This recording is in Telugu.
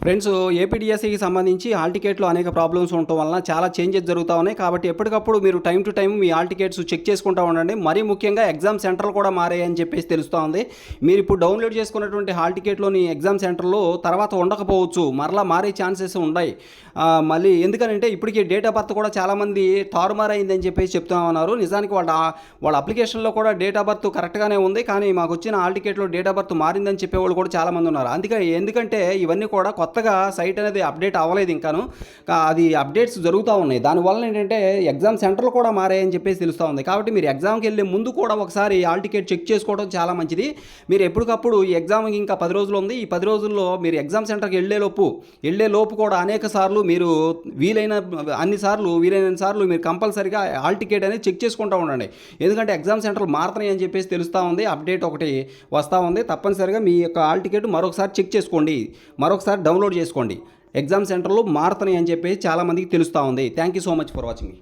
ఫ్రెండ్స్, ఏపీడీఎస్సీకి సంబంధించి హాల్ టికెట్లో అనేక ప్రాబ్లమ్స్ ఉండటం వలన చాలా చేంజెస్ జరుగుతూ ఉన్నాయి. కాబట్టి ఎప్పటికప్పుడు మీరు టైం టు టైం మీ హాల్ టికెట్స్ చెక్ చేసుకుంటూ ఉండండి. మరీ ముఖ్యంగా ఎగ్జామ్ సెంటర్లు కూడా మారాయని చెప్పేసి తెలుస్తూ ఉంది. మీరు ఇప్పుడు డౌన్లోడ్ చేసుకున్నటువంటి హాల్ టికెట్లోని ఎగ్జామ్ సెంటర్లు తర్వాత ఉండకపోవచ్చు, మరలా మారే ఛాన్సెస్ ఉన్నాయి. మళ్ళీ ఎందుకనంటే ఇప్పటికీ డేట్ ఆఫ్ బర్త్ కూడా చాలామంది తారుమారైందని చెప్పేసి చెప్తా ఉన్నారు. నిజానికి వాళ్ళ అప్లికేషన్లో కూడా డేట్ ఆఫ్ బర్త్ కరెక్ట్గానే ఉంది, కానీ మాకు వచ్చిన హాల్ టికెట్లో డేట్ ఆఫ్ బర్త్ మారిందని చెప్పేవాళ్ళు కూడా చాలామంది ఉన్నారు. ఎందుకంటే ఇవన్నీ కూడా కొత్తగా సైట్ అనేది అప్డేట్ అవ్వలేదు ఇంకాను, అది అప్డేట్స్ జరుగుతూ ఉన్నాయి. దానివల్ల ఏంటంటే ఎగ్జామ్ సెంటర్లు కూడా మారాయని చెప్పేసి తెలుస్తూ ఉంది. కాబట్టి మీరు ఎగ్జామ్కి వెళ్ళే ముందు కూడా ఒకసారి హాల్ టికెట్ చెక్ చేసుకోవడం చాలా మంచిది. మీరు ఎప్పటికప్పుడు ఈ ఎగ్జామ్కి ఇంకా 10 రోజులు ఉంది, ఈ 10 రోజుల్లో మీరు ఎగ్జామ్ సెంటర్కి వెళ్ళే లోపు కూడా అనేక సార్లు మీరు వీలైన సార్లు మీరు కంపల్సరీగా హాల్ టికెట్ అనేది చెక్ చేసుకుంటూ ఉండండి. ఎందుకంటే ఎగ్జామ్ సెంటర్లు మారుతున్నాయి అని చెప్పేసి తెలుస్తూ ఉంది, అప్డేట్ ఒకటి వస్తూ ఉంది. తప్పనిసరిగా మీ యొక్క హాల్ టికెట్ మరొకసారి చెక్ చేసుకోండి, మరొకసారి డౌన్లోడ్ చేసుకోండి. ఎగ్జామ్ సెంటర్లు మారుతున్నాయి అని చెప్పేసి చాలామందికి తెలుస్తూ ఉంది. Thank you so much for watching.